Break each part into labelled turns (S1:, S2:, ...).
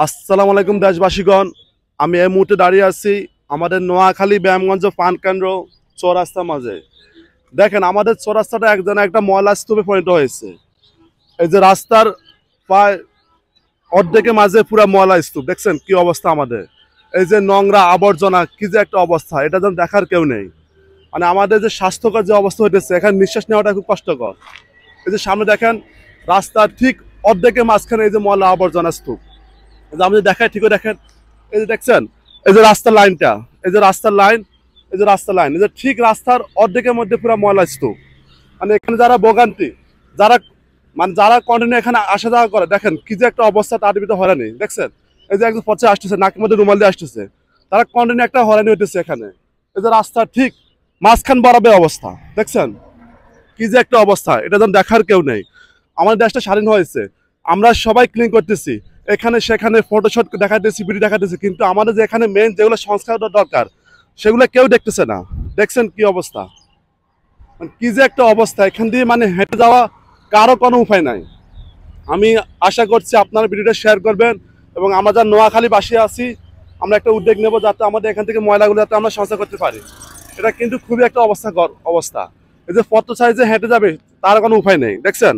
S1: আসসালামু আলাইকুম দেশবাসীগণ। আমি এই মুহূর্তে দাঁড়িয়ে আছি আমাদের নোয়াখালী ব্যায়ামগঞ্জ পান কেন্দ্র চৌরাস্তার মাঝে। দেখেন আমাদের চৌরাস্তাটা একটা ময়লা স্তূপে পরিণত হয়েছে। এই যে রাস্তার প্রায় অর্ধেকের মাঝে পুরো ময়লা স্তূপ, দেখছেন কি অবস্থা আমাদের। এই যে নোংরা আবর্জনা, কি যে একটা অবস্থা, এটা যেন দেখার কেউ নেই। মানে আমাদের যে স্বাস্থ্যকর যে অবস্থা হইতেছে, এখানে নিঃশ্বাস নেওয়াটা খুব কষ্টকর। এই যে সামনে দেখেন রাস্তার ঠিক অর্ধেকের মাঝখানে এই যে ময়লা আবর্জনা স্তূপ। আমি দেখাই ঠিকই দেখেন, এই যে দেখছেন এই যে রাস্তার লাইনটা, এই যে রাস্তার লাইন, এই যে রাস্তার লাইন, এই যে ঠিক রাস্তার অর্ধেকের মধ্যে পুরো ময়লা স্তূপ। মানে এখানে যারা ভোগান্তি, যারা যারা কন্টিনিউ এখানে আসা যাওয়া করে, দেখেন কি যে একটা অবস্থা, তার ভিতরে হয়রানি। দেখছেন এই যে একজন পথে আসতেছে, নাকের মধ্যে রুমাল দিয়ে আসতেছে, তারা কন্টিনিউ একটা হয়রানি হইতেছে এখানে। এই যে রাস্তার ঠিক মাঝখান বরাবর অবস্থা, দেখছেন কি যে একটা অবস্থা, এটা যেন দেখার কেউ নেই। আমাদের দেশটা স্বাধীন হয়েছে, আমরা সবাই ক্লিন করতেছি, এখানে সেখানে ফটোশট দেখাতেছি, ভিডিও দেখাতেছি, কিন্তু আমাদের যে এখানে মেন যেগুলো সংস্কার দরকার সেগুলো কেউ দেখতেছে না। দেখছেন কি অবস্থা, কি যে একটা অবস্থা, এখান দিয়ে হেঁটে যাওয়া কারো কোনো উপায় নাই। আমি আশা করছি আপনারা ভিডিওটা শেয়ার করবেন, এবং আমরা যারা নোয়াখালীবাসী আছি আমরা একটা উদ্যোগ নেব যাতে আমাদের এখান থেকে ময়লাগুলো যাতে আমরা সংস্কার করতে পারি। এটা কিন্তু খুবই একটা অবস্থা। এই যে পথ সাইজে হেঁটে যাবে তার কোনো উপায় নেই। দেখছেন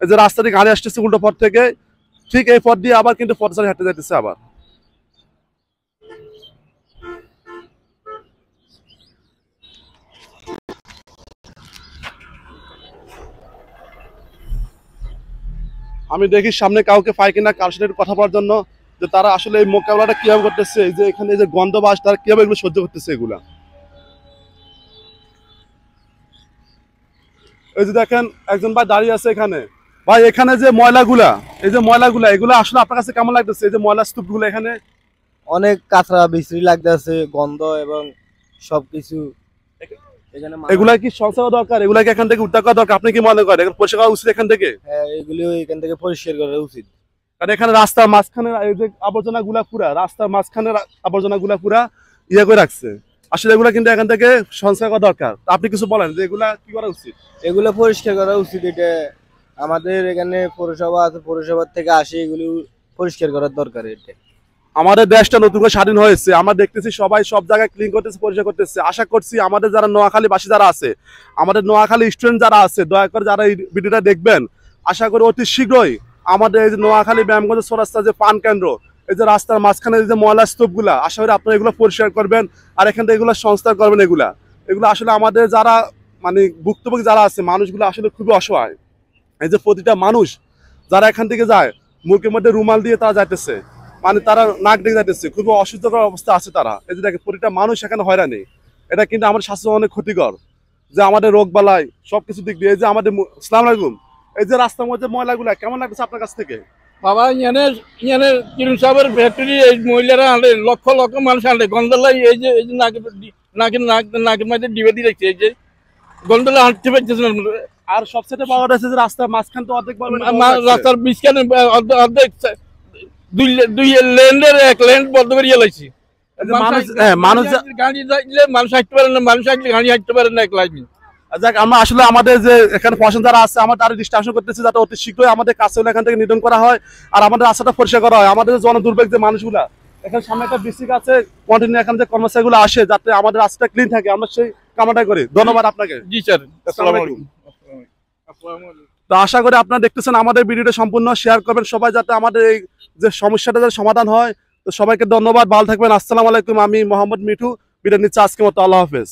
S1: এই যে রাস্তাটি গাড়ি আসতেছে উল্টো পথ থেকে, ঠিক এই পথ দিয়ে আবার কিন্তু পথ সাইডে হেঁটে যাইতেছে আবার। আমি দেখি সামনে কাউকে পাই কিনা কার সাথে একটু কথা বলার জন্য, যে তারা আসলে এই মোকাবেলাটা কিভাবে করতেছে, এই যে এখানে এই যে গন্ধ বাস তারা কিভাবে এগুলো সহ্য করতেছে এগুলা। এই যে দেখেন একজন ভাই দাঁড়িয়ে আছে এখানে। ভাই এখানে যে ময়লাগুলা, এই যে ময়লাগুলা, এগুলো আসলে আপনার কাছে কেমন লাগতেছে? এই যে ময়লা স্তূপগুলো এখানে
S2: অনেক কাঁচরা বিশ্রী লাগতেছে, গন্ধ এবং সবকিছু এখানে
S1: এগুলা কি সংস্কার দরকার? এগুলা কি এখান থেকে উদ্ধার করা দরকার? আপনি কি মনে করেন এগুলো পরিষ্কার করা উচিত এখান থেকে?
S2: হ্যাঁ, এগুলি এখান থেকে পরিষ্কার করা উচিত।
S1: কারণ এখানে রাস্তার মাঝখানে এই যে আবর্জনা গুলা পুরা, রাস্তার মাঝখানে আবর্জনা গুলা পুরা ইয়ে করে রাখছে। আসলে এগুলা কিন্তু এখান থেকে সংস্কার করা দরকার। আপনি কিছু বলেন যে এগুলা কি করা উচিত?
S2: এগুলো পরিষ্কার করা উচিত। এটা আমাদের এখানে পৌরসভা আছে, পৌরসভার থেকে আসে, এগুলি পরিষ্কার করার দরকার। এটা
S1: আমাদের দেশটা নতুন করে স্বাধীন হয়েছে, আমরা দেখতেছি সবাই সব জায়গায় ক্লিন করতেছে, পরিষ্কার করতেছে। আশা করছি আমাদের যারা নোয়াখালীবাসী যারা আছে, আমাদের নোয়াখালী স্টুডেন্ট যারা আছে, দয়া করে যারা এই ভিডিওটা দেখবেন, আশা করি অতি শীঘ্রই আমাদের এই যে নোয়াখালী ব্যায়ামগঞ্জ চৌরাস্তা যে পান কেন্দ্র, এই যে রাস্তার মাঝখানে যে ময়লা স্তূপগুলা, আশা করি আপনারা এগুলো পরিষ্কার করবেন আর এখান থেকে এগুলো সংস্কার করবেন। এগুলো আসলে আমাদের যারা ভুক্তভোগী যারা আছে, মানুষগুলো আসলে খুবই অসহায়। এই যে প্রতিটা মানুষ যারা এখান থেকে যায়, মুখের মধ্যে রুমাল দিয়ে তারা যাইতেছে, তারা নাক ডেকে যাইতেছে, খুবই অসুস্থকর অবস্থা আছে তারা। এই যে দেখে প্রতিটা মানুষ এখানে হয়রানি, এটা কিন্তু আমাদের স্বাস্থ্য অনেক ক্ষতিকর, যে আমাদের রোগ বালাই সবকিছু দিক দিয়ে। এই যে আমাদের আসসালামু আলাইকুম, এই যে রাস্তার মধ্যে ময়লাগুলা কেমন লাগছে আপনার কাছ থেকে?
S3: বাবা ইয়ানের কিরণ সাহেবের ফ্যাক্টরি, এই মহিলারা আনলে লক্ষ লক্ষ মানুষ আনলে গন্ধলাই, এই যে নাকের মধ্যে ডিবে দিয়ে রাখছে, এই যে গন্ধলা হাঁটতে পারতেছে না।
S1: আর সবচেয়ে বড় কথা হচ্ছে যে রাস্তার মাঝখান তো অর্ধেক
S3: রাস্তার বিছখানে অর্ধেক দুই লেনের এক লেন বন্ধ করে লাইছি।
S1: মানুষ
S3: গাড়ি যাইলে মানুষ হাঁটতে পারে না, মানুষ হাঁটলে গাড়ি হাঁটতে পারে না এক লাইন।
S1: যাক, আমরা আসলে আমাদের যে এখানে প্রশাসন যারা আছে, আমরা তার দৃষ্টি আকর্ষণ করতেছি যাতে অতি শীঘ্রই আমাদের কাছে এখান থেকে নিধন করা হয় আর আমাদের রাস্তাটা পরিষ্কার করা হয়। আমাদের জনদুর্ভোগ যে মানুষগুলা, এখানে সামনে একটা ডিস্ট্রিক্ট আছে, কন্টিনিউ এখানে যে কর্মচারীগুলো আসে যাতে আমাদের রাস্তাটা ক্লিন থাকে, আমরা সেই কামনাটা করি। ধন্যবাদ আপনাকে।
S3: জি স্যার,
S1: আসসালামু আলাইকুম। তো আশা করি আপনারা দেখতেছেন আমাদের ভিডিওটা সম্পূর্ণ শেয়ার করবেন সবাই, যাতে আমাদের এই যে সমস্যাটা যাতে সমাধান হয়। তো সবাইকে ধন্যবাদ, ভালো থাকবেন। আসসালামু আলাইকুম। আমি মোহাম্মদ মিঠু বিদায় নিচ্ছি আজকের মতো। আল্লাহ হাফেজ।